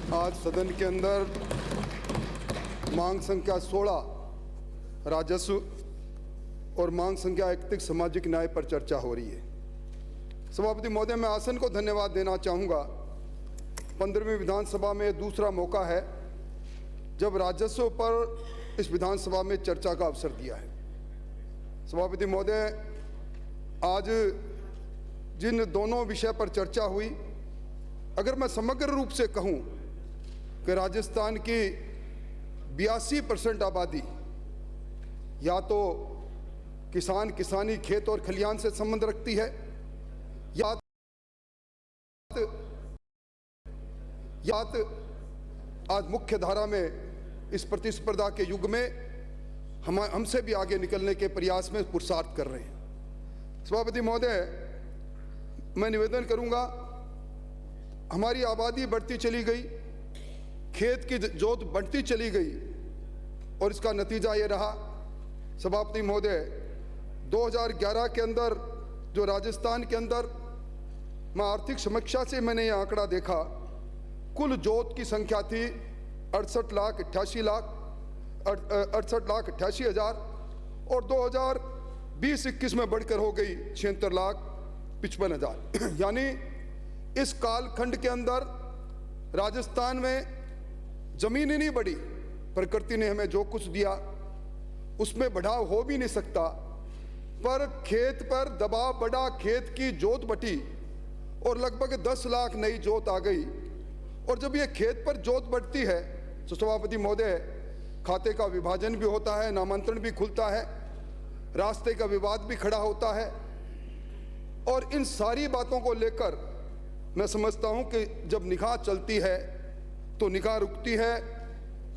आज सदन के अंदर मांग संख्या 16 राजस्व और मांग संख्या 31 सामाजिक न्याय पर चर्चा हो रही है। सभापति महोदय, मैं आसन को धन्यवाद देना चाहूँगा। 15वीं विधानसभा में दूसरा मौका है जब राजस्व पर इस विधानसभा में चर्चा का अवसर दिया है। सभापति महोदय, आज जिन दोनों विषय पर चर्चा हुई, अगर मैं समग्र रूप से कहूं कि राजस्थान की 82% आबादी या तो किसान किसानी खेत और खलिहान से संबंध रखती है या आज मुख्य धारा में इस प्रतिस्पर्धा के युग में हमसे भी आगे निकलने के प्रयास में पुरुषार्थ कर रहे हैं। सभापति महोदय, मैं निवेदन करूंगा, हमारी आबादी बढ़ती चली गई, खेत की जोत बढ़ती चली गई और इसका नतीजा ये रहा। सभापति महोदय, 2011 के अंदर जो राजस्थान के अंदर मैं आर्थिक समीक्षा से मैंने ये आंकड़ा देखा, कुल जोत की संख्या थी 68,88,000 और 2020-21 में बढ़कर हो गई 76,55,000। यानी इस कालखंड के अंदर राजस्थान में जमीन ही नहीं बढ़ी। प्रकृति ने हमें जो कुछ दिया उसमें बढ़ाव हो भी नहीं सकता, पर खेत पर दबाव बढ़ा, खेत की जोत बढ़ी और लगभग 10 लाख नई जोत आ गई। और जब ये खेत पर जोत बढ़ती है तो सभापति महोदय, खाते का विभाजन भी होता है, नामांतरण भी खुलता है, रास्ते का विवाद भी खड़ा होता है। और इन सारी बातों को लेकर मैं समझता हूं कि जब निगाह चलती है तो निगाह रुकती है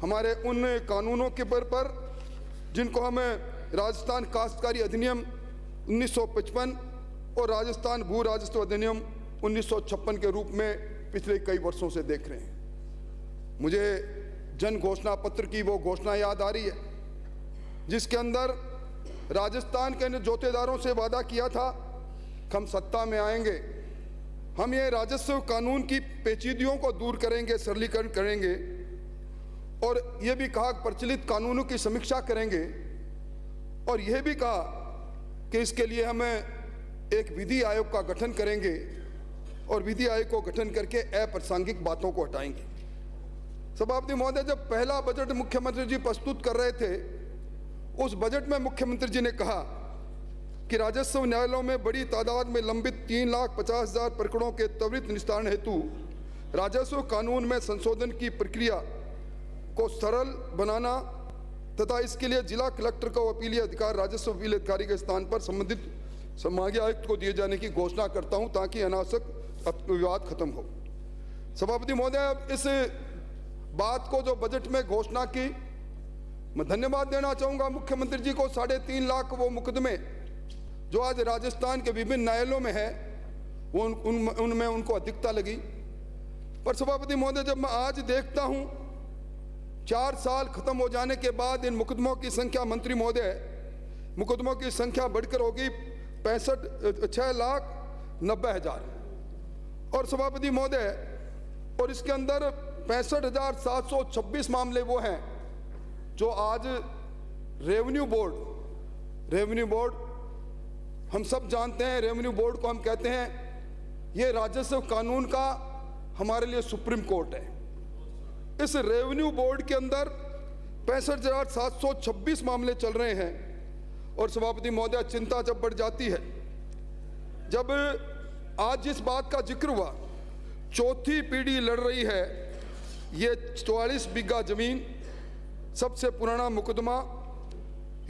हमारे उन कानूनों के पर जिनको हमें राजस्थान काश्तकारी अधिनियम 1955 और राजस्थान भू राजस्व अधिनियम 1956 के रूप में पिछले कई वर्षों से देख रहे हैं। मुझे जन घोषणा पत्र की वो घोषणा याद आ रही है जिसके अंदर राजस्थान के जोतेदारों से वादा किया था कि हम सत्ता में आएंगे, हम ये राजस्व कानून की पेचीदगियों को दूर करेंगे, सरलीकरण करेंगे और ये भी कहा प्रचलित कानूनों की समीक्षा करेंगे और यह भी कहा कि इसके लिए हमें एक विधि आयोग का गठन करेंगे और विधि आयोग को गठन करके अप्रासंगिक बातों को हटाएंगे। सभापति महोदय, जब पहला बजट मुख्यमंत्री जी प्रस्तुत कर रहे थे, उस बजट में मुख्यमंत्री जी ने कहा कि राजस्व न्यायालयों में बड़ी तादाद में लंबित 3,50,000 प्रकरणों के त्वरित निस्तारण हेतु राजस्व कानून में संशोधन की प्रक्रिया को सरल बनाना तथा इसके लिए जिला कलेक्टर को अपीलीय अधिकार राजस्व अपील अधिकारी के स्थान पर संबंधित संभागीय आयुक्त को दिए जाने की घोषणा करता हूं ताकि अनावश्यक विवाद खत्म हो। सभापति महोदय, इस बात को जो बजट में घोषणा की, मैं धन्यवाद देना चाहूंगा मुख्यमंत्री जी को। 3.5 लाख वो मुकदमे जो आज राजस्थान के विभिन्न न्यायालयों में है वो उनमें उनको अधिकता लगी। पर सभापति महोदय, जब मैं आज देखता हूं 4 साल खत्म हो जाने के बाद इन मुकदमों की संख्या, मंत्री महोदय, मुकदमों की संख्या बढ़कर होगी 6,90,000 और सभापति महोदय, और इसके अंदर 65,726 मामले वो हैं जो आज रेवेन्यू बोर्ड हम सब जानते हैं, रेवेन्यू बोर्ड को हम कहते हैं ये राजस्व कानून का हमारे लिए सुप्रीम कोर्ट है। इस रेवेन्यू बोर्ड के अंदर 65,726 मामले चल रहे हैं। और सभापति महोदय, चिंता जब बढ़ जाती है जब आज जिस बात का जिक्र हुआ, चौथी पीढ़ी लड़ रही है, ये 44 बीघा जमीन, सबसे पुराना मुकदमा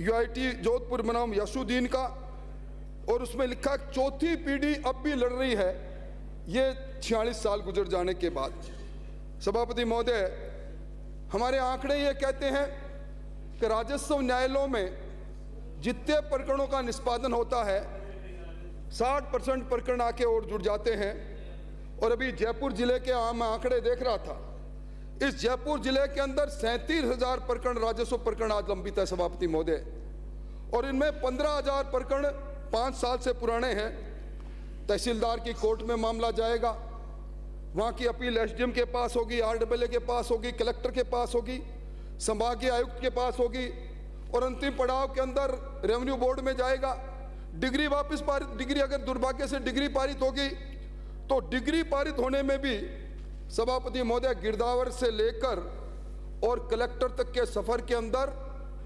यूआईटी जोधपुर बनाम यशुद्दीन का, और उसमें लिखा चौथी पीढ़ी अब भी लड़ रही है, ये 46 साल गुजर जाने के बाद। सभापति महोदय, हमारे आंकड़े ये कहते हैं कि राजस्व न्यायालयों में जितने प्रकरणों का निष्पादन होता है 60% प्रकरण आके और जुड़ जाते हैं। और अभी जयपुर जिले के आम आंकड़े देख रहा था, इस जयपुर जिले के अंदर 37,000 प्रकरण राजस्व प्रकरण आज लंबित है सभापति महोदय, और इनमें 15,000 प्रकरण 5 साल से पुराने हैं। तहसीलदार की कोर्ट में मामला जाएगा, वहाँ की अपील एसडीएम के पास होगी, आरडब्ल्यू के पास होगी, कलेक्टर के पास होगी, संभागीय आयुक्त के पास होगी और अंतिम पड़ाव के अंदर रेवेन्यू बोर्ड में जाएगा। डिग्री वापस पारित, डिग्री अगर दुर्भाग्य से डिग्री पारित होगी तो डिग्री पारित होने में भी सभापति महोदय गिरदावर से लेकर और कलेक्टर तक के सफर के अंदर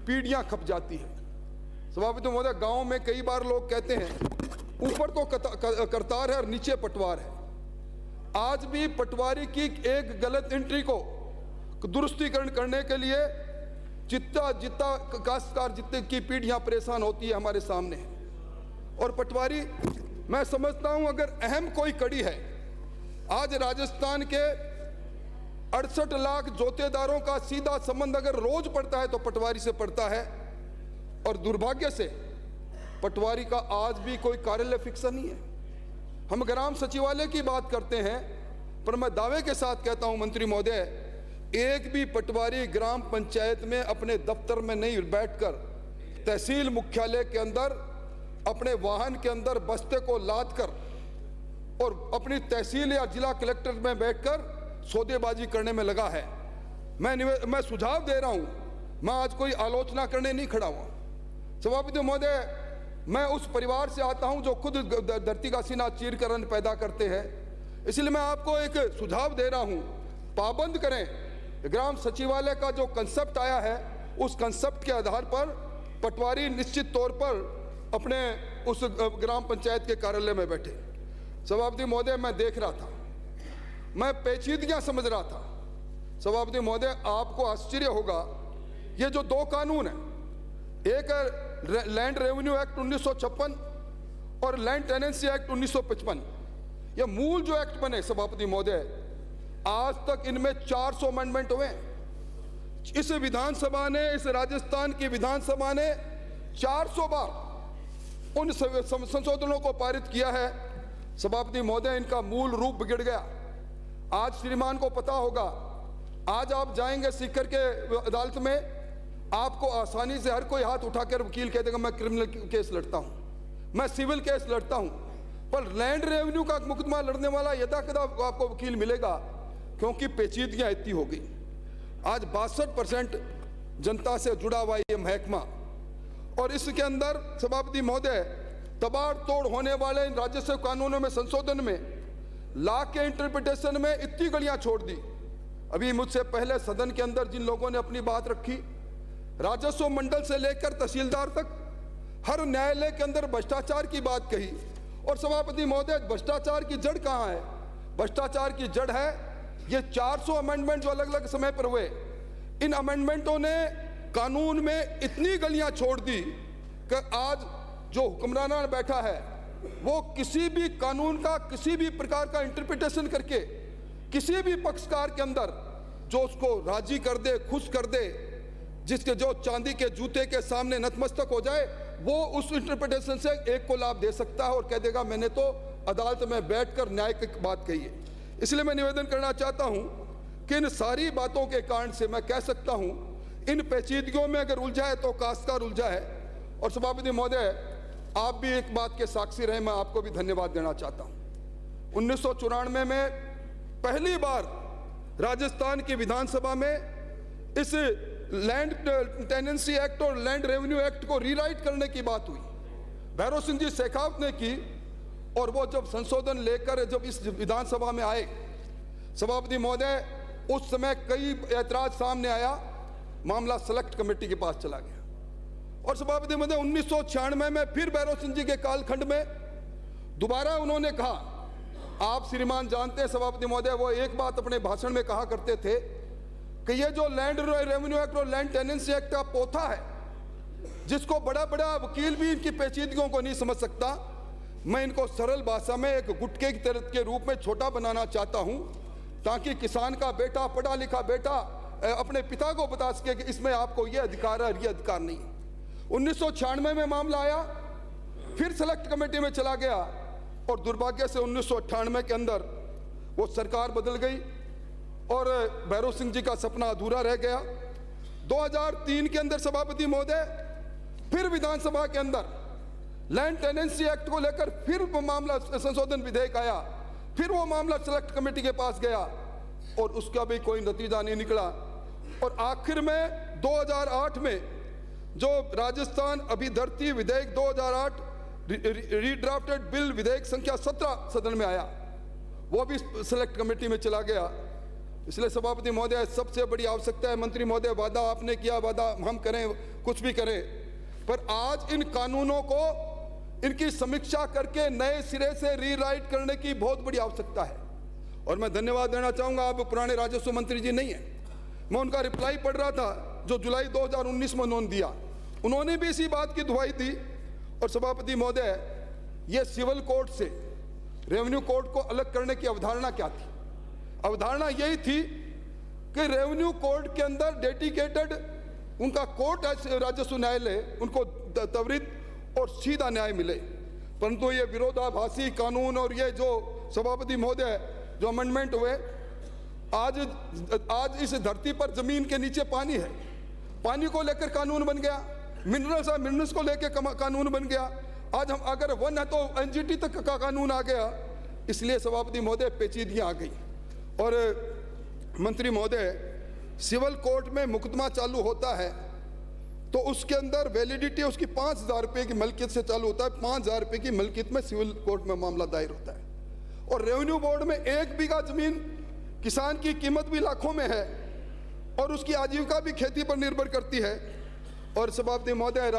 पीढ़ियां खप जाती है। सभापति महोदय, गांव में कई बार लोग कहते हैं ऊपर तो करतार है और नीचे पटवार है। आज भी पटवारी की एक गलत एंट्री को दुरुस्तीकरण करने के लिए जितना काश्तकार जितने की पीढ़ियां परेशान होती है हमारे सामने है। और पटवारी, मैं समझता हूं अगर अहम कोई कड़ी है, आज राजस्थान के 68 लाख जोतेदारों का सीधा संबंध अगर रोज पड़ता है तो पटवारी से पड़ता है। और दुर्भाग्य से पटवारी का आज भी कोई कार्यालय फिक्स नहीं है। हम ग्राम सचिवालय की बात करते हैं, पर मैं दावे के साथ कहता हूं मंत्री महोदय, एक भी पटवारी ग्राम पंचायत में अपने दफ्तर में नहीं बैठकर तहसील मुख्यालय के अंदर अपने वाहन के अंदर बस्ते को लाद कर और अपनी तहसील या जिला कलेक्टर में बैठकर सौदेबाजी करने में लगा है। मैं सुझाव दे रहा हूं, मैं आज कोई आलोचना करने नहीं खड़ा हुआ। सभापति महोदय, मैं उस परिवार से आता हूं जो खुद धरती का सीना चीर कर अन्न पैदा करते हैं, इसलिए मैं आपको एक सुझाव दे रहा हूं, पाबंद करें। ग्राम सचिवालय का जो कंसेप्ट आया है उस कंसेप्ट के आधार पर पटवारी निश्चित तौर पर अपने उस ग्राम पंचायत के कार्यालय में बैठे। सभापति महोदय, मैं देख रहा था, मैं पेचीदगियां समझ रहा था। सभापति महोदय, आपको आश्चर्य होगा, ये जो दो कानून है, एक है लैंड रेवेन्यू एक्ट 1956 और लैंड टेनेंसी एक्ट 1955, ये मूल जो एक्ट बने सभापति महोदय, आज तक इनमें 400 अमेंडमेंट हुए। इस विधानसभा ने, इस राजस्थान की विधानसभा ने 400 बार उन संशोधनों को पारित किया है। सभापति महोदय, इनका मूल रूप बिगड़ गया। आज श्रीमान को पता होगा, आज आप जाएंगे सीकर के अदालत में, आपको आसानी से हर कोई हाथ उठाकर वकील कह देगा मैं क्रिमिनल केस लड़ता हूं, मैं सिविल केस लड़ता हूं, पर लैंड रेवेन्यू का मुकदमा लड़ने वाला यदाकदा आपको वकील मिलेगा, क्योंकि पेचीदगियां इतनी हो गई। आज 62% जनता से जुड़ा हुआ ये महकमा, और इसके अंदर सभापति महोदय तबाड़ तोड़ होने वाले इन राजस्व कानूनों में संशोधन में लॉ के इंटरप्रिटेशन में इतनी गलियां छोड़ दी। अभी मुझसे पहले सदन के अंदर जिन लोगों ने अपनी बात रखी, राजस्व मंडल से लेकर तहसीलदार तक हर न्यायालय के अंदर भ्रष्टाचार की बात कही। और सभापति महोदय, भ्रष्टाचार की जड़ कहां है? भ्रष्टाचार की जड़ है ये 400 अमेंडमेंट जो अलग अलग समय पर हुए। इन अमेंडमेंटों ने कानून में इतनी गलियां छोड़ दी कि आज जो हुक्मराना बैठा है वो किसी भी कानून का किसी भी प्रकार का इंटरप्रिटेशन करके किसी भी पक्षकार के अंदर जो उसको राजी कर दे, खुश कर दे, जिसके जो चांदी के जूते के सामने नतमस्तक हो जाए, वो उस इंटरप्रिटेशन से एक को लाभ दे सकता है और कह देगा मैंने तो अदालत में बैठकर न्याय की बात कही है। इसलिए मैं निवेदन करना चाहता हूं कि इन सारी बातों के कारण से मैं कह सकता हूं, इन पेचीदगियों में अगर उलझा है तो काश्तकार उलझा है। और सभापति महोदय, आप भी एक बात के साक्षी रहे, मैं आपको भी धन्यवाद देना चाहता हूं। 1994 में पहली बार राजस्थान की विधानसभा में इस लैंड टेनेंसी एक्ट और लैंड रेवेन्यू एक्ट को रीराइट करने की बात हुई, भैरव सिंह जी शेखावत ने की। और वो जब संशोधन लेकर जब इस विधानसभा में आए, सभापति महोदय, उस समय कई ऐतराज सामने आया, मामला सेलेक्ट कमेटी के पास चला गया। और सभापति महोदय, 1996 में फिर भैरव सिंह जी के कालखंड में दोबारा उन्होंने कहा, आप श्रीमान जानते हैं सभापति महोदय, वो एक बात अपने भाषण में कहा करते थे कि ये जो लैंड रेवेन्यू एक्ट और लैंड टेनेंसी एक्ट का पोथा है, जिसको बड़ा बड़ा वकील भी इनकी पेचीदगियों को नहीं समझ सकता, मैं इनको सरल भाषा में एक गुटके की तरह के रूप में छोटा बनाना चाहता हूं, ताकि किसान का बेटा, पढ़ा लिखा बेटा अपने पिता को बता सके कि इसमें आपको ये अधिकार है और ये अधिकार नहीं। 1996 में मामला आया, फिर सेलेक्ट कमेटी में चला गया, और दुर्भाग्य से 1998 के अंदर वो सरकार बदल गई और भैरव सिंह जी का सपना अधूरा रह गया। 2003 के अंदर सभापति महोदय फिर विधानसभा के अंदर लैंड टेनेंसी एक्ट को लेकर फिर मामला संशोधन विधेयक आया, फिर वो मामला सेलेक्ट कमेटी के पास गया और उसका भी कोई नतीजा नहीं निकला। और आखिर में 2008 में जो राजस्थान अभिधर्ती विधेयक 2008 रीड्राफ्टेड बिल विधेयक संख्या 17 सदन में आया, वो भी सेलेक्ट कमेटी में चला गया। इसलिए सभापति महोदय, सबसे बड़ी आवश्यकता है, मंत्री महोदय वादा आपने किया, वादा हम करें, कुछ भी करें, पर आज इन कानूनों को इनकी समीक्षा करके नए सिरे से रीराइट करने की बहुत बड़ी आवश्यकता है। और मैं धन्यवाद देना चाहूंगा, आप पुराने राजस्व मंत्री जी नहीं है, मैं उनका रिप्लाई पढ़ रहा था जो जुलाई 2019 में उन्होंने दिया, उन्होंने भी इसी बात की दुहाई दी। और सभापति महोदय, ये सिविल कोर्ट से रेवेन्यू कोर्ट को अलग करने की अवधारणा क्या थी? अवधारणा यही थी कि रेवेन्यू कोर्ट के अंदर डेडिकेटेड उनका कोर्ट है राजस्व न्यायालय, उनको त्वरित और सीधा न्याय मिले। परंतु ये विरोधाभासी कानून और ये जो सभापति महोदय जो अमेंडमेंट हुए, आज इस धरती पर जमीन के नीचे पानी है, पानी को लेकर कानून बन गया, मिनरल्स है, मिनरल्स को लेकर कानून बन गया। आज हम अगर वन है तो एनजीटी तक का कानून आ गया। इसलिए सभापति महोदय पेचीदगियां आ गई। और मंत्री महोदय, सिविल कोर्ट में मुकदमा चालू होता है तो उसके अंदर वैलिडिटी उसकी 5,000 रुपये की मलकियत से चालू होता है। 5,000 रुपये की मलकियत में सिविल कोर्ट में मामला दायर होता है। और रेवेन्यू बोर्ड में 1 बीघा जमीन किसान की कीमत भी लाखों में है और उसकी आजीविका भी खेती पर निर्भर करती है। और सभापति महोदय,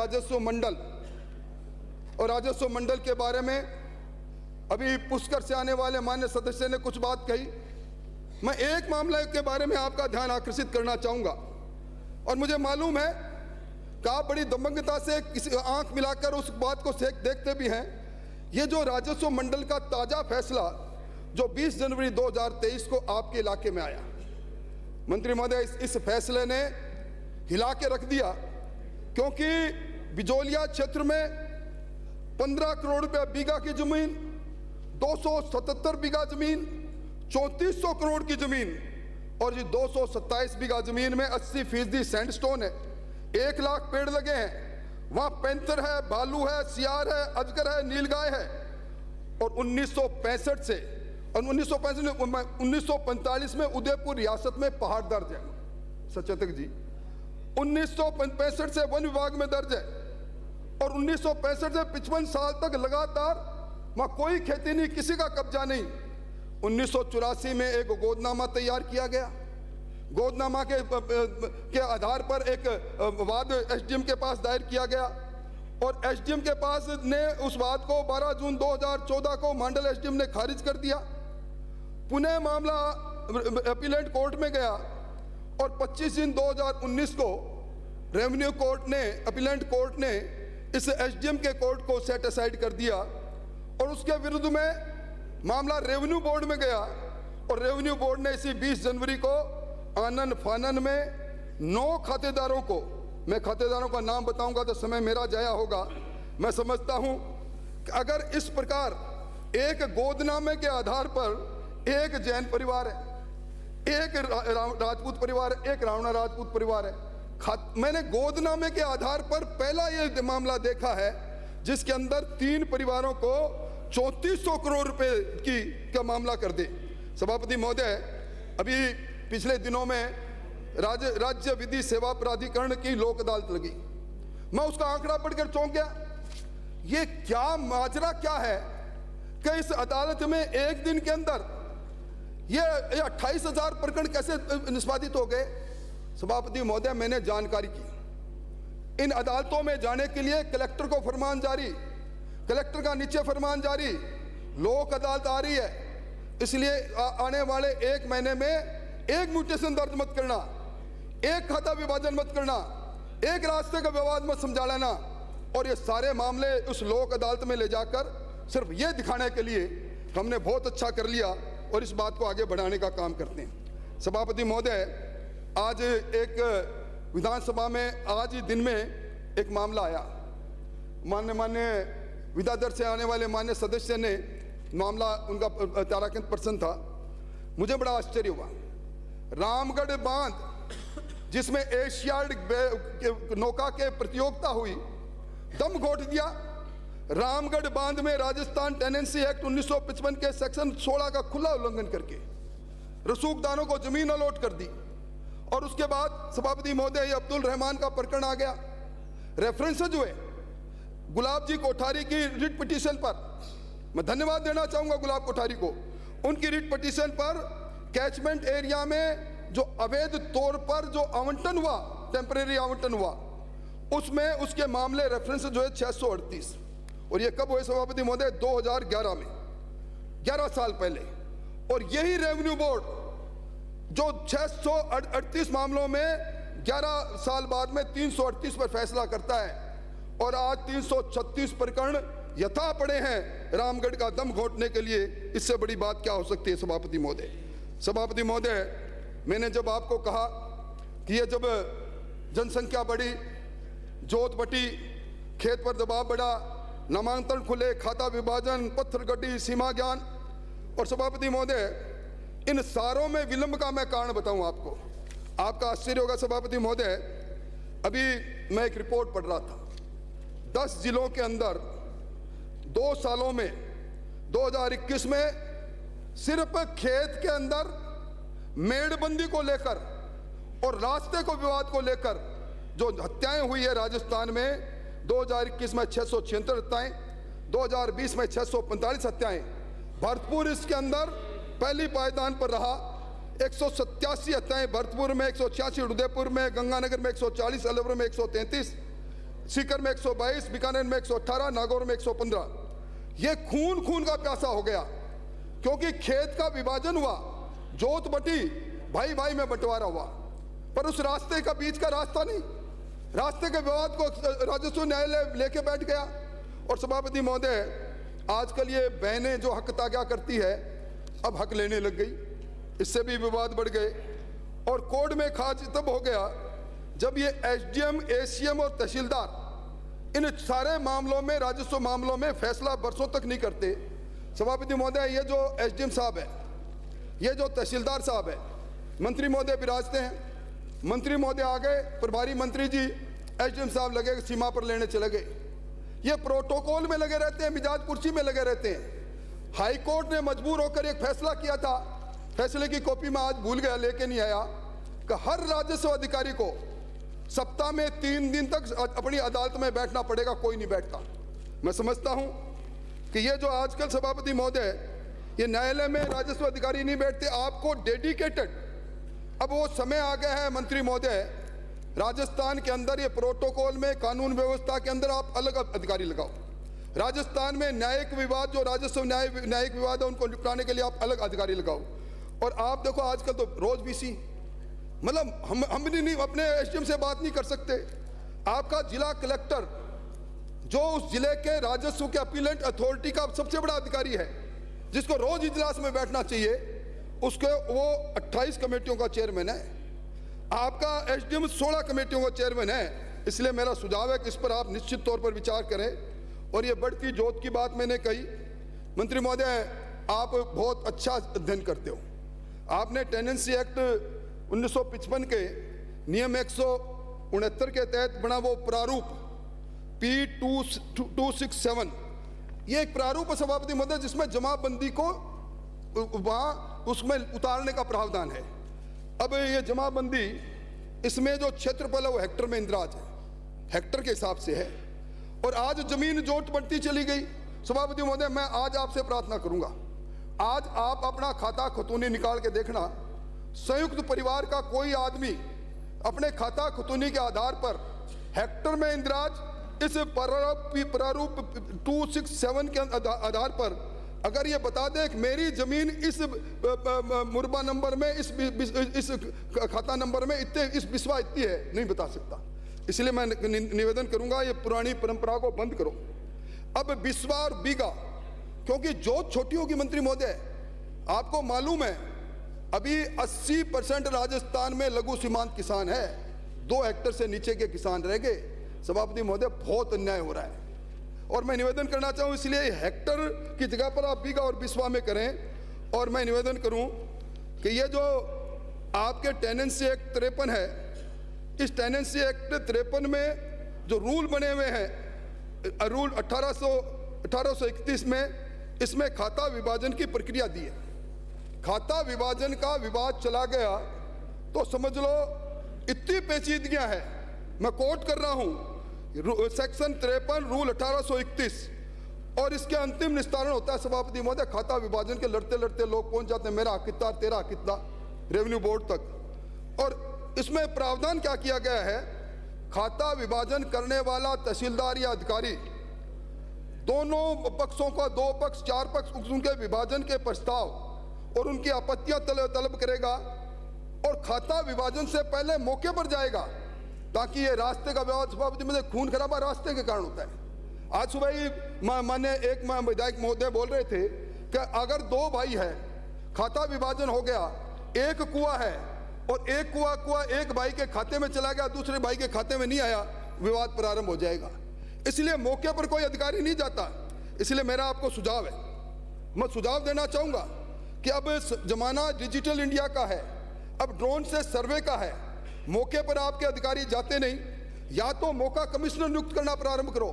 राजस्व मंडल के बारे में अभी पुष्कर से आने वाले मान्य सदस्य ने कुछ बात कही। मैं एक मामले के बारे में आपका ध्यान आकर्षित करना चाहूंगा। और मुझे मालूम है कि आप बड़ी दबंगता से किसी आंख मिलाकर उस बात को देखते भी हैं। ये जो राजस्व मंडल का ताजा फैसला जो 20 जनवरी 2023 को आपके इलाके में आया, मंत्री महोदय, इस फैसले ने हिला के रख दिया, क्योंकि बिजोलिया क्षेत्र में 15 करोड़ रुपया बीघा की जमीन, 277 बीघा जमीन, 3400 करोड़ की जमीन और ये 227 बीघा जमीन में 80% सैंडस्टोन है। 1 लाख पेड़ लगे हैं। वहां पैंथर है, भालू है, सियार है, अजगर है, नीलगाय है। और 1965 से और 1945 में उदयपुर रियासत में पहाड़ दर्ज है। सचेतक जी, 1965 से वन विभाग में दर्ज है और 1965 से 55 साल तक लगातार वहां कोई खेती नहीं, किसी का कब्जा नहीं। 1984 में एक गोदनामा तैयार किया गया। गोदनामा के आधार पर एक वाद एसडीएम के पास दायर किया गया और एसडीएम के पास ने उस वाद को 12 जून 2014 को मंडल एसडीएम ने खारिज कर दिया। पुनः मामला अपीलेट कोर्ट में गया और 25 जून 2019 को रेवेन्यू कोर्ट ने, अपीलेट कोर्ट ने इस एसडीएम के कोर्ट को सेट असाइड कर दिया और उसके विरुद्ध में मामला रेवेन्यू बोर्ड में गया। और रेवेन्यू बोर्ड ने इसी 20 जनवरी को आनन फानन में 9 खातेदारों को, मैं खातेदारों का नाम बताऊंगा तो समय मेरा जाया होगा। मैं समझता हूं कि अगर इस प्रकार एक गोदनामे के आधार पर एक जैन परिवार है, एक राजपूत परिवार है, एक रावणा राजपूत परिवार है, मैंने गोदनामे के आधार पर पहला ये मामला देखा है जिसके अंदर 3 परिवारों को 3400 करोड़ रुपए का मामला कर दे। सभापति महोदय, अभी पिछले दिनों में राज्य विधि सेवा प्राधिकरण की लोक अदालत लगी। मैं उसका आंकड़ा पढ़कर चौंक गया। ये क्या माजरा क्या है कि इस अदालत में एक दिन के अंदर ये 28,000 प्रकरण कैसे निष्पादित हो गए? सभापति महोदय, मैंने जानकारी की। इन अदालतों में जाने के लिए कलेक्टर को फरमान जारी, कलेक्टर का नीचे फरमान जारी, लोक अदालत आ रही है। इसलिए आने वाले 1 महीने में 1 म्यूटेशन दर्ज मत करना, 1 खाता विभाजन मत करना, 1 रास्ते का विवाद मत समझा लेना और ये सारे मामले उस लोक अदालत में ले जाकर सिर्फ ये दिखाने के लिए हमने बहुत अच्छा कर लिया और इस बात को आगे बढ़ाने का काम करते हैं। सभापति महोदय, आज एक विधानसभा में आज ही दिन में एक मामला आया। मान्य विधादर से आने वाले मान्य सदस्य ने मामला, उनका ताराकांत पर्सन था। मुझे बड़ा आश्चर्य हुआ। रामगढ़ बांध जिसमें एशियाड नौका के प्रतियोगिता हुई, दम घोट दिया। रामगढ़ बांध में राजस्थान टेनेंसी एक्ट 1955 के सेक्शन 16 का खुला उल्लंघन करके रसूखदारों को जमीन अलॉट कर दी। और उसके बाद सभापति महोदय अब्दुल रहमान का प्रकरण आ गया। रेफरेंसेज हुए गुलाब जी कोठारी की रिट पिटीशन पर। मैं धन्यवाद देना चाहूंगा गुलाब कोठारी को, उनकी रिट पिटीशन पर कैचमेंट एरिया में जो अवैध तौर पर जो आवंटन हुआ, टेम्परेरी आवंटन हुआ, उसमें उसके मामले रेफरेंस जो है 638। और ये कब हुए सभापति महोदय? 2011 में, 11 साल पहले। और यही रेवेन्यू बोर्ड जो 638 मामलों में 11 साल बाद में 338 पर फैसला करता है, और आज 336 प्रकरण यथा पड़े हैं रामगढ़ का दम घोटने के लिए। इससे बड़ी बात क्या हो सकती है सभापति महोदय? सभापति महोदय, मैंने जब आपको कहा कि ये जब जनसंख्या बढ़ी, जोत बटी, खेत पर दबाव बढ़ा, नामांतरण खुले, खाता विभाजन, पत्थर गड्डी, सीमा ज्ञान, और सभापति महोदय इन सारों में विलंब का मैं कारण बताऊं आपको, आपका आश्चर्य होगा सभापति महोदय। अभी मैं एक रिपोर्ट पढ़ रहा था, 10 जिलों के अंदर 2 सालों में 2021 में सिर्फ खेत के अंदर मेड़बंदी को लेकर और रास्ते को विवाद को लेकर जो हत्याएं हुई है राजस्थान में, 2021 में 676 हत्याएं, 2020 में 645 हत्याएं। भरतपुर इसके अंदर पहली पायदान पर रहा, 187 हत्याएं भरतपुर में, 186 उदयपुर में, गंगानगर में 140, अलवर में 133, सीकर में 122, बीकानेर में 118, नागौर में 115। ये खून खून का प्यासा हो गया, क्योंकि खेत का विभाजन हुआ, जोत बटी, भाई भाई में बंटवारा हुआ, पर उस रास्ते का बीच का रास्ता नहीं। रास्ते के विवाद को राजस्व न्यायालय लेके बैठ गया। और सभापति महोदय, आजकल ये बहनें जो हक तागा करती है, अब हक लेने लग गई, इससे भी विवाद बढ़ गए। और कोर्ट में खाज तब हो गया जब ये एसडीएम, एसीएम और तहसीलदार इन सारे मामलों में, राजस्व मामलों में फैसला बरसों तक नहीं करते। सभापति महोदय, ये जो एसडीएम साहब है, ये जो तहसीलदार साहब है, मंत्री महोदय विराजते हैं, मंत्री महोदय आ गए, प्रभारी मंत्री जी, एसडीएम साहब लगे सीमा पर लेने चले गए। ये प्रोटोकॉल में लगे रहते हैं, मिजाज कुर्सी में लगे रहते हैं। हाई कोर्ट ने मजबूर होकर एक फैसला किया था, फैसले की कॉपी में आज भूल गया, लेके नहीं आया, कि हर राजस्व अधिकारी को सप्ताह में 3 दिन तक अपनी अदालत में बैठना पड़ेगा। कोई नहीं बैठता। मैं समझता हूं कि ये जो आजकल सभापति महोदय, ये न्यायालय में राजस्व अधिकारी नहीं बैठते, आपको डेडिकेटेड, अब वो समय आ गया है मंत्री महोदय, राजस्थान के अंदर ये प्रोटोकॉल में, कानून व्यवस्था के अंदर आप अलग अधिकारी लगाओ। राजस्थान में न्यायिक विवाद, जो राजस्व न्यायिक विवाद है, उनको निपटाने के लिए आप अलग अधिकारी लगाओ। और आप देखो आजकल तो रोज बीसी, मतलब हम भी नहीं अपने एसडीएम से बात नहीं कर सकते। आपका जिला कलेक्टर, जो उस जिले के राजस्व के अपीलेंट अथॉरिटी का सबसे बड़ा अधिकारी है, जिसको रोज इजलास में बैठना चाहिए, उसके वो 28 कमेटियों का चेयरमैन है। आपका एसडीएम 16 कमेटियों का चेयरमैन है। इसलिए मेरा सुझाव है कि इस पर आप निश्चित तौर पर विचार करें। और ये बढ़ती जोत की बात मैंने कही, मंत्री महोदय आप बहुत अच्छा अध्ययन करते हो। आपने टेनेंसी एक्ट 1955 के नियम 169 के तहत बना वो प्रारूप P267, ये एक प्रारूप है सभापति महोदय, जिसमें जमाबंदी को वहाँ उसमें उतारने का प्रावधान है। अब ये जमाबंदी, इसमें जो क्षेत्रफल है वो हेक्टर में इंदिराज है, हेक्टर के हिसाब से है। और आज जमीन जोत बढ़ती चली गई। सभापति महोदय, मैं आज आपसे प्रार्थना करूंगा, आज आप अपना खाता खतूनी निकाल के देखना, संयुक्त परिवार का कोई आदमी अपने खाता खतूनी के आधार पर हेक्टर में इंदिराज इस प्रारूप 267 के आधार पर अगर ये बता दे कि मेरी जमीन इस मुरबा नंबर में, इस खाता नंबर में इतने, इस बिस्वा इतनी है, नहीं बता सकता। इसलिए मैं निवेदन करूंगा, ये पुरानी परंपरा को बंद करो। अब बिस्वा और बीघा, क्योंकि जोत छोटी होगी मंत्री महोदय, आपको मालूम है अभी 80% राजस्थान में लघु सीमांत किसान है, 2 हेक्टर से नीचे के किसान रह गए। सभापति महोदय, बहुत अन्याय हो रहा है। और मैं निवेदन करना चाहूँ, इसलिए हेक्टर की जगह पर आप बीघा और बिस्वा में करें। और मैं निवेदन करूँ कि ये जो आपके टेनेंसी एक्ट 53 है, इस टेनेंसी एक्ट 53 में जो रूल बने हुए हैं, रूल 1800 1831 में इसमें खाता विभाजन की प्रक्रिया दी है। खाता विभाजन का विवाद चला गया तो समझ लो इतनी पेचीदगियां हैं। मैं कोट कर रहा हूं सेक्शन 53 रूल 1831, और इसके अंतिम निस्तारण होता है सभापति महोदय, खाता विभाजन के लड़ते लड़ते लोग पहुंच जाते हैं मेरा हक कितना तेरा हक कितना रेवेन्यू बोर्ड तक। और इसमें प्रावधान क्या किया गया है, खाता विभाजन करने वाला तहसीलदार या अधिकारी दोनों पक्षों का, 2 पक्ष 4 पक्ष, उनके विभाजन के प्रस्ताव और उनकी आपत्तियां तलब करेगा और खाता विभाजन से पहले मौके पर जाएगा, ताकि ये रास्ते का विवाद सभापति में खून खराबा रास्ते के कारण होता है। आज सुबह ही माने एक विधायक महोदय बोल रहे थे कि अगर 2 भाई है, खाता विभाजन हो गया, एक कुआं है और एक कुआं एक भाई के खाते में चला गया, दूसरे भाई के खाते में नहीं आया, विवाद प्रारंभ हो जाएगा। इसलिए मौके पर कोई अधिकारी नहीं जाता। इसलिए मेरा आपको सुझाव है, मैं सुझाव देना चाहूंगा कि अब जमाना डिजिटल इंडिया का है, अब ड्रोन से सर्वे का है, मौके पर आपके अधिकारी जाते नहीं, या तो मौका कमिश्नर नियुक्त करना प्रारंभ करो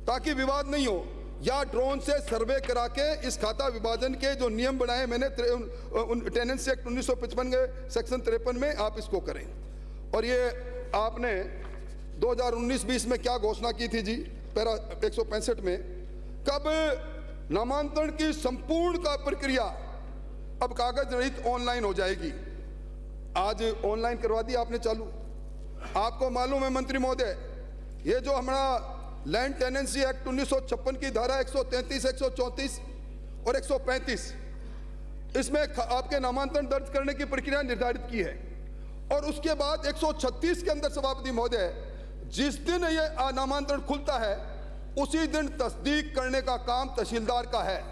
ताकि विवाद नहीं हो, या ड्रोन से सर्वे करा के इस खाता विभाजन के जो नियम बनाए मैंने टेनेंसी एक्ट 1955 के सेक्शन 53 में आप इसको करें। और ये आपने 2019-20 में क्या घोषणा की थी जी, पैरा 165 में, कब नामांतरण की संपूर्ण का प्रक्रिया अब कागज रहित ऑनलाइन हो जाएगी। आज ऑनलाइन करवा दी आपने चालू। आपको मालूम है मंत्री महोदय, ये जो हमारा लैंड टेनेंसी एक्ट 1956 की धारा 133, 134 और 135, इसमें आपके नामांतरण दर्ज करने की प्रक्रिया निर्धारित की है। और उसके बाद 136 के अंदर सभापति महोदय, जिस दिन ये नामांतरण खुलता है उसी दिन तस्दीक करने का काम तहसीलदार का है,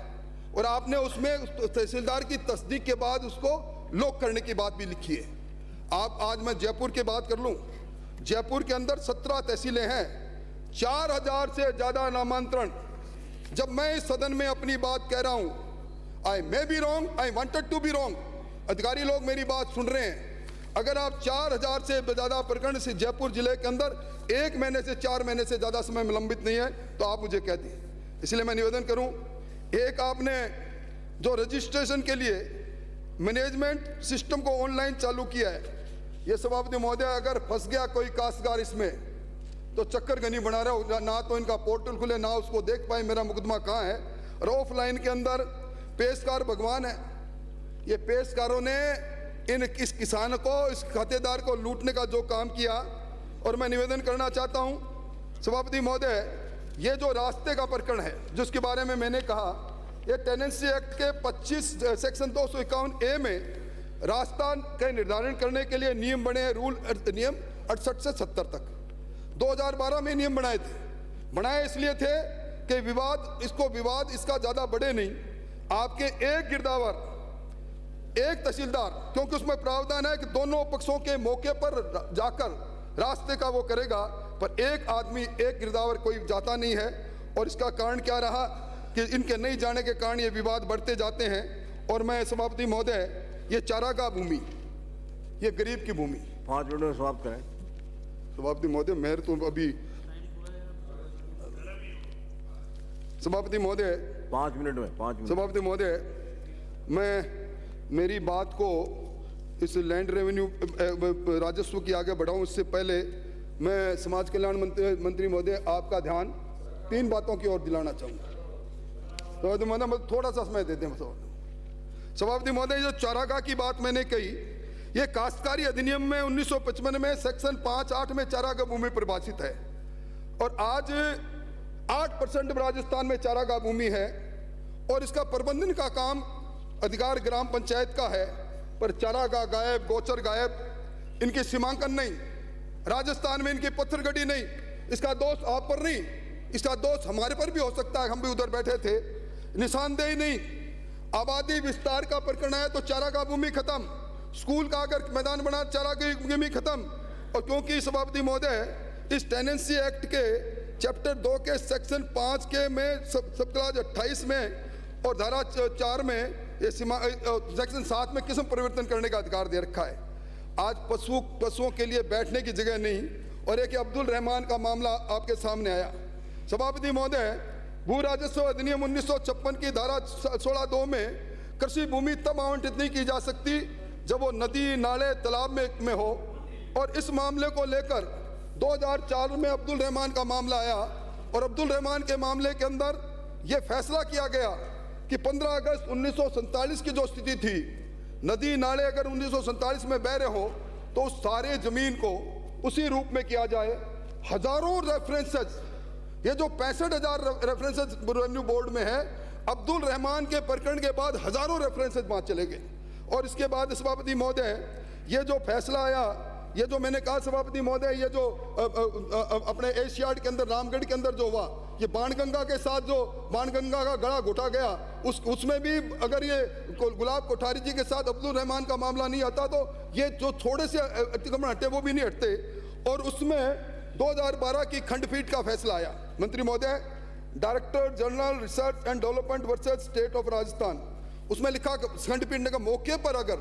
और आपने उसमें तहसीलदार की तस्दीक के बाद उसको लॉक करने की बात भी लिखी है। आप आज मैं जयपुर की बात कर लूं, जयपुर के अंदर 17 तहसीलें हैं, 4000 से ज्यादा नामांतरण। जब मैं इस सदन में अपनी बात कह रहा हूं, I may be wrong, I wanted to be wrong, अधिकारी लोग मेरी बात सुन रहे हैं। अगर आप 4000 से ज्यादा प्रकरण से जयपुर जिले के अंदर 1 महीने से 4 महीने से ज्यादा समय में लंबित नहीं है तो आप मुझे कह दें। इसलिए मैं निवेदन करूं, एक आपने जो रजिस्ट्रेशन के लिए मैनेजमेंट सिस्टम को ऑनलाइन चालू किया है, ये सभापति महोदय अगर फंस गया कोई काश्तकार इसमें तो चक्कर गनी बना रहा हो, ना तो इनका पोर्टल खुले ना उसको देख पाए मेरा मुकदमा कहाँ है। और ऑफलाइन के अंदर पेशकार भगवान है, ये पेशकारों ने इस किसान को, इस खातेदार को लूटने का जो काम किया। और मैं निवेदन करना चाहता हूं सभापति महोदय, ये जो रास्ते का प्रकरण है जिसके बारे में मैंने कहा, ये टेनेंसी एक्ट के 25 सेक्शन 251A में रास्ता के निर्धारण करने के लिए नियम बने हैं, रूल नियम 68 से 70 तक 2012 में नियम बनाए थे। बनाए इसलिए थे कि विवाद इसका ज्यादा बढ़े नहीं, आपके एक गिरदावर एक तहसीलदार, क्योंकि उसमें प्रावधान है कि दोनों पक्षों के मौके पर जाकर रास्ते का वो करेगा, पर एक आदमी एक गिरदावर कोई जाता नहीं है। और इसका कारण क्या रहा कि इनके नहीं जाने के कारण ये विवाद बढ़ते जाते हैं। और मैं सभापति महोदय, ये चारागाह भूमि, ये गरीब की भूमि, 5 मिनट में समाप्त करें। सभापति महोदय मेहर तो अभी सभापति महोदय 5 मिनट में 5 मिनट। सभापति महोदय, मैं मेरी बात को इस लैंड रेवेन्यू राजस्व की आगे बढ़ाऊं, इससे पहले मैं समाज कल्याण मंत्री महोदय आपका ध्यान 3 बातों की ओर दिलाना चाहूँगा। सभापति महोदय थोड़ा सा समय देते हैं। सभापति महोदय, जो चारागाह की बात मैंने कही, ये काश्तकारी अधिनियम में 1955 में सेक्शन 5(8) में चारागाह भूमि परिभाषित है। और आज 8% राजस्थान में चारागाह भूमि है और इसका प्रबंधन का काम अधिकार ग्राम पंचायत का है, पर चारागाह गायब, गोचर गायब, इनकी सीमांकन नहीं, राजस्थान में इनकी पत्थरगढ़ी नहीं। इसका दोष आप पर नहीं, इसका दोष हमारे पर भी हो सकता है, हम भी उधर बैठे थे। निशानदेही नहीं, आबादी विस्तार का प्रकरण है तो चारागाह भूमि खत्म, स्कूल का अगर मैदान बना चारागाह भूमि खत्म। और क्योंकि सभापति महोदय, इस टेनेंसी एक्ट के चैप्टर 2 के सेक्शन 5 के में सब क्लास 28 में और धारा 4 में ये सेक्शन 7 में किस्म परिवर्तन करने का अधिकार दे रखा है। आज पशुओं के लिए बैठने की जगह नहीं। और एक अब्दुल रहमान का मामला आपके सामने आया। सभापति महोदय, भू राजस्व अधिनियम 1956 की धारा 16(2) में कृषि भूमि तब आवंटित नहीं की जा सकती जब वो नदी, नाले, तालाब में हो। और इस मामले को लेकर 2004 में अब्दुल रहमान का मामला आया और अब्दुल रहमान के मामले के अंदर ये फैसला किया गया कि 15 अगस्त 1947 की जो स्थिति थी, नदी नाले अगर 1947 में बह रहे हो तो उस सारे जमीन को उसी रूप में किया जाए। हजारों रेफरेंसेस, ये जो 65,000 रेफरेंसेस रेवेन्यू बोर्ड में है, अब्दुल रहमान के प्रकरण के बाद हजारों रेफरेंसेस वहां चले गए। और इसके बाद सभापति महोदय, ये जो फैसला आया, ये जो मैंने कहा सभापति महोदय, ये जो अपने एशियाड के अंदर, रामगढ़ के अंदर जो हुआ, ये बाणगंगा के साथ जो बाणगंगा का गला घोटा गया, उसमें भी अगर ये गुलाब कोठारी जी के साथ अब्दुल रहमान का मामला नहीं आता तो ये जो थोड़े से अतिक्रमण हटे वो भी नहीं हटते। और उसमें 2012 की खंडपीठ का फैसला आया। मंत्री महोदय, director general research and development versus state of Rajasthan, उसमें लिखा खंडपीठ ने कहा मौके पर अगर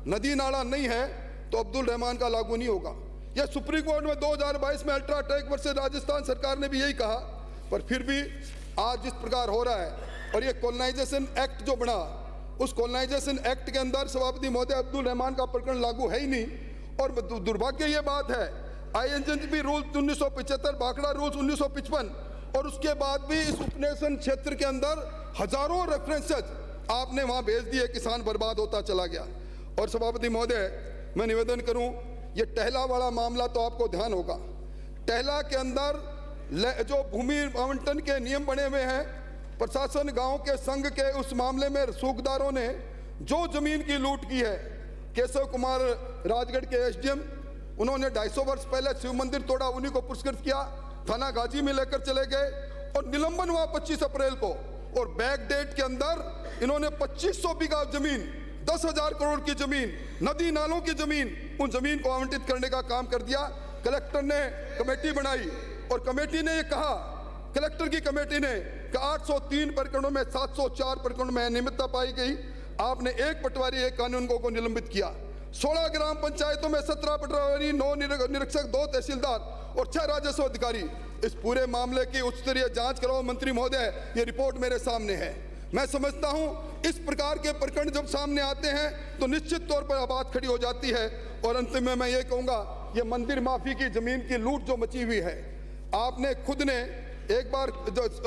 नदी नाला नहीं है तो अब्दुल रहमान का लागू नहीं होगा। यह सुप्रीम कोर्ट में 2022 में अल्ट्राटेक वर्सेस राजस्थान सरकार ने भी यही कहा। पर फिर भी आज जिस प्रकार हो रहा है और ये कॉलोनाइजेशन एक्ट जो बना, उस कॉलोनाइजेशन एक्ट के अंदर सभापति महोदय अब्दुल रहमान का प्रकरण लागू है ही नहीं। और दुर्भाग्य ये बात है, INJB रूल 1975, भाखड़ा रूल्स 1955, और उसके बाद भी इस उपनिवेशन क्षेत्र के अंदर हजारों रेफरेंसेस आपने वहां भेज दिए, किसान बर्बाद होता चला गया। और सभापति महोदय, मैं निवेदन करूं, ये टहला वाला मामला तो आपको ध्यान होगा। टहला के अंदर जो भूमि आवंटन के नियम बने हुए हैं, प्रशासन गांव के संघ के उस मामले में रसूखदारों ने जो जमीन की लूट की है, केशव कुमार राजगढ़ के SDM, उन्होंने 250 वर्ष पहले शिव मंदिर तोड़ा, उन्हीं को पुरस्कृत किया, थाना गाजी में लेकर चले गए और निलंबन हुआ 25 अप्रैल को। और बैक डेट के अंदर इन्होंने 2500 बीघा जमीन, 10,000 करोड़ की जमीन, नदी नालों की जमीन, उन जमीन को आवंटित करने का काम कर दिया। कलेक्टर ने कमेटी बनाई और कमेटी ने ये कहा, कलेक्टर की कमेटी ने कि 803 प्रकरणों में 704 प्रकरणों में अनियमितता पाई गई। आपने 1 पटवारी 1 कानूनगो को निलंबित किया। 16 ग्राम पंचायतों में 17 पटवारी, 9 निरीक्षक, 2 तहसीलदार और 6 राजस्व अधिकारी। इस पूरे मामले की उच्च स्तरीय जांच कराओ मंत्री महोदय, ये रिपोर्ट मेरे सामने है। मैं समझता हूं इस प्रकार के प्रकरण जब सामने आते हैं तो निश्चित तौर पर बात खड़ी हो जाती है। और अंत में मैं ये कहूंगा, ये मंदिर माफी की जमीन की लूट जो मची हुई है, आपने खुद ने एक बार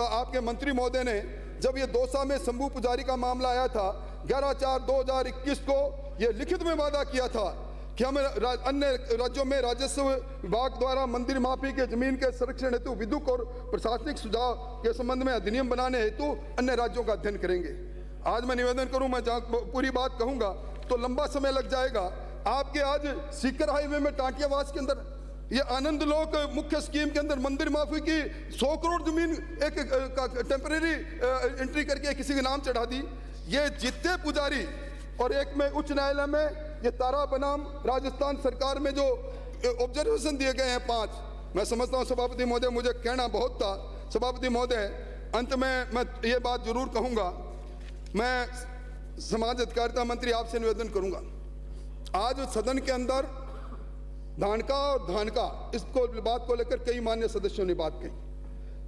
आपके मंत्री महोदय ने, जब ये दौसा में शंभू पुजारी का मामला आया था 11/4/2021 को, ये लिखित में वादा किया था कि हमें अन्य राज्यों में राजस्व विभाग द्वारा मंदिर माफी के जमीन के संरक्षण हेतु विधिक और प्रशासनिक सुझाव के संबंध में अधिनियम बनाने हेतु अन्य राज्यों का अध्ययन करेंगे। आज मैं निवेदन करूं, मैं पूरी बात कहूंगा तो लंबा समय लग जाएगा। आपके आज सीकर हाईवे में टाटियावास के अंदर, ये आनंद लोक मुख्य स्कीम के अंदर मंदिर माफी की 100 करोड़ जमीन एक टेम्परेरी एंट्री करके किसी के नाम चढ़ा दी। ये जितने पुजारी, और एक में उच्च न्यायालय में ये तारा बनाम राजस्थान सरकार में जो ऑब्जर्वेशन दिए गए हैं 5, मैं समझता हूं सभापति महोदय, मुझे कहना बहुत था। सभापति महोदय, अंत में मैं ये बात जरूर कहूंगा, मैं समाज अधिकारिता मंत्री आपसे निवेदन करूंगा, आज सदन के अंदर धानका और धानका इसको बात को लेकर कई मान्य सदस्यों ने बात कही।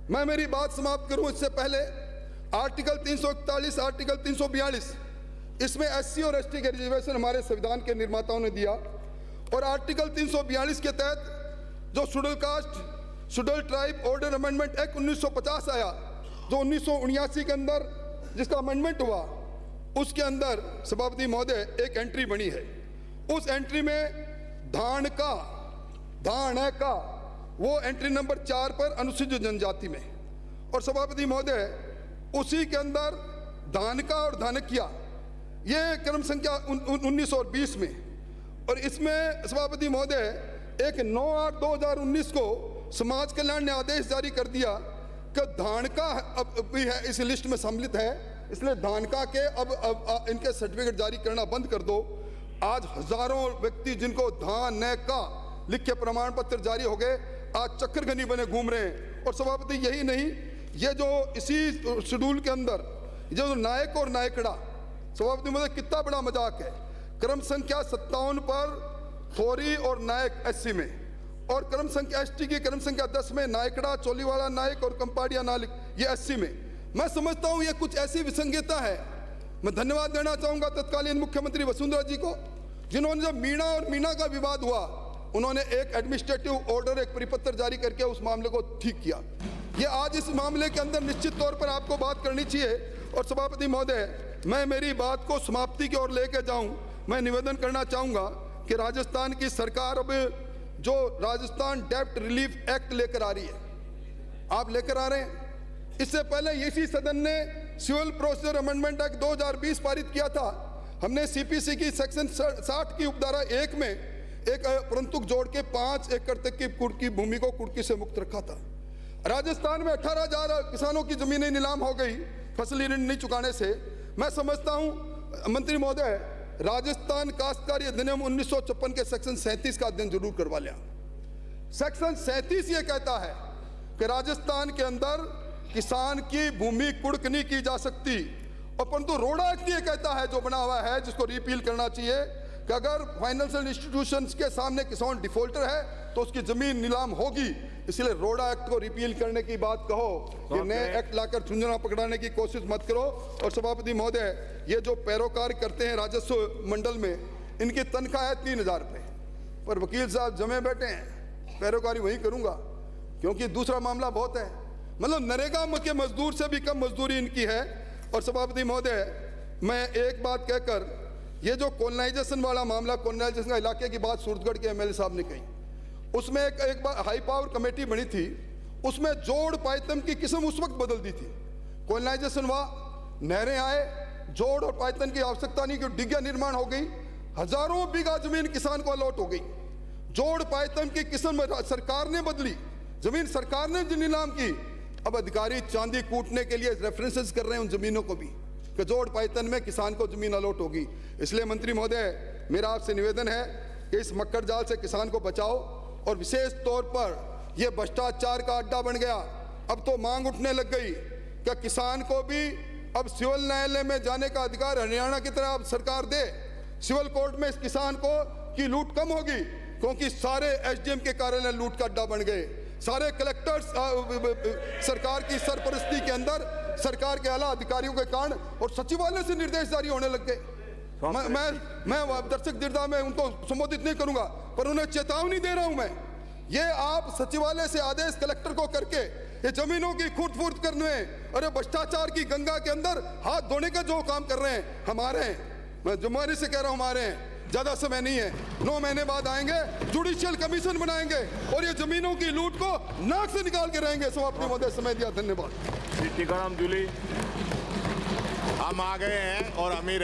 मैं मेरी बात समाप्त करूं इससे पहले आर्टिकल 341, आर्टिकल 342, इसमें SC और ST के रिजर्वेशन हमारे संविधान के निर्माताओं ने दिया। और आर्टिकल 342 के तहत जो schedule caste schedule tribe order amendment act 1950 आया, जो 1979 के अंदर जिसका अमेंडमेंट हुआ, उसके अंदर सभापति महोदय एक एंट्री बनी है। उस एंट्री में धान का वो एंट्री नंबर 4 पर अनुसूचित जनजाति में, और सभापति महोदय उसी के अंदर धानका और धानकिया ये क्रम संख्या 19 और 20 में, और इसमें सभापति महोदय एक 9/8/2019 को समाज कल्याण ने आदेश जारी कर दिया कि धानका अब भी है इस लिस्ट में सम्मिलित है, इसलिए धानका के अब इनके सर्टिफिकेट जारी करना बंद कर दो। आज हजारों व्यक्ति जिनको धान न का लिखे प्रमाण पत्र जारी हो गए, आज चक्करगनी बने घूम रहे हैं। और सभापति यही नहीं, ये जो इसी शेड्यूल के अंदर जो नायक और नायकड़ा, सभापति महोदय कितना बड़ा मजाक है, क्रम संख्या 57 पर थोरी और नायक SC में, और क्रम संख्या ST की क्रम संख्या 10 में नायकड़ा, चोलीवाला नायक और कंपाड़िया नालिक ये SC में। मैं समझता हूं ये कुछ ऐसी विसंगता है। मैं धन्यवाद देना चाहूंगा तत्कालीन मुख्यमंत्री वसुंधरा जी को, जिन्होंने जब मीणा और मीना का विवाद हुआ, उन्होंने एक एडमिनिस्ट्रेटिव ऑर्डर, एक परिपत्र जारी करके उस मामले को ठीक किया। ये आज इस मामले के अंदर निश्चित तौर पर आपको बात करनी चाहिए। और सभापति महोदय, मैं मेरी बात को समाप्ति की ओर लेकर जाऊं, मैं निवेदन करना चाहूंगा कि राजस्थान की सरकार अब जो राजस्थान डेब्ट रिलीफ एक्ट लेकर आ रही है, आप लेकर आ रहे हैं। इससे पहले इसी सदन ने सिविल प्रोसीजर अमेंडमेंट एक्ट 2020 पारित किया था। हमने सीपीसी की सेक्शन 60 की उपधारा 1 में एक परंतु जोड़ के 5 एकड़ तक की कुर्की भूमि को कुर्की से मुक्त रखा था। राजस्थान में 18,000 किसानों की जमीनें नीलाम हो गई फसली ऋण नहीं चुकाने से। मैं समझता हूं मंत्री महोदय, राजस्थान काश्तकारी अधिनियम 1956 के सेक्शन 37 का अध्ययन जरूर करवा लिया। सेक्शन 37 ये कहता है कि राजस्थान के अंदर किसान की भूमि कुर्क नहीं की जा सकती, और परंतु रोड़ा एक्ट ये कहता है, जो बना हुआ है, जिसको रिपील करना चाहिए, कि अगर फाइनेंशियल इंस्टीट्यूशंस के सामने किसान डिफॉल्टर है तो उसकी जमीन नीलाम होगी। इसलिए रोड़ा एक्ट को रिपील करने की बात कहो, ये नए एक्ट लाकर झुंझुना पकड़ाने की कोशिश मत करो। और सभापति महोदय, ये जो पैरोकार करते हैं राजस्व मंडल में, इनकी तनख्वाह है 3,000 रुपये, पर वकील साहब जमे बैठे हैं, पैरोकारी वही करूंगा, क्योंकि दूसरा मामला बहुत है। मतलब नरेगा के मजदूर से भी कम मजदूरी इनकी है। और सभापति महोदय, मैं एक बात कहकर, ये जो कॉलोनाइजेशन वाला मामला, कॉलोनाइजेशन का इलाके की बात सूरतगढ़ के एमएलए साहब ने कही, उसमें एक बार हाई पावर कमेटी बनी थी, उसमें जोड़ पायतम की किस्म उस वक्त बदल दी थी। कॉलोनाइजेशन हुआ, नहरें आए, जोड़ और पायतन की आवश्यकता नहीं, क्योंकि डिग्गा निर्माण हो गई, हजारों बीघा जमीन किसान को अलॉट हो गई। जोड़ पायतन की किस्म सरकार ने बदली, जमीन सरकार ने नीलाम की। अब अधिकारी चांदी कूटने के लिए रेफरेंसेस कर रहे हैं उन जमीनों को भी, कि जोड़ पायतन में किसान को जमीन अलॉट होगी। इसलिए मंत्री महोदय, मेरा आपसे निवेदन है कि इस मक्खर जाल से किसान को बचाओ। और विशेष तौर पर यह भ्रष्टाचार का अड्डा बन गया। अब तो मांग उठने लग गई कि किसान को भी अब सिविल न्यायालय में जाने का अधिकार हरियाणा की तरह अब सरकार दे। सिविल कोर्ट में इस किसान को की लूट कम होगी, क्योंकि सारे एसडीएम के कार्यालय लूट का अड्डा बन गए। सारे कलेक्टर्स सरकार की सरपरस्ती के अंदर सरकार के आला अधिकारियों के कारण और सचिवालय से निर्देश जारी होने लग गए। मैं दर्शक दीर्घा में उनको संबोधित नहीं करूंगा, पर उन्हें चेतावनी दे रहा हूं मैं, ये आप सचिवालय से आदेश कलेक्टर को करके ये जमीनों की खुर्द फुर्द करने, अरे भ्रष्टाचार की गंगा के अंदर हाथ धोने का जो काम कर रहे हैं हमारे हैं, मैं जुम्मेवारी से कह रहा हूं, हमारे हैं। ज्यादा समय नहीं है, 9 महीने बाद आएंगे, जुडिशियल कमीशन बनाएंगे और ये जमीनों की लूट को नाक से निकाल के रहेंगे। समाप्ति महोदय, समय दिया, धन्यवाद। टीकाराम जूली, हम आ गए हैं और अमीर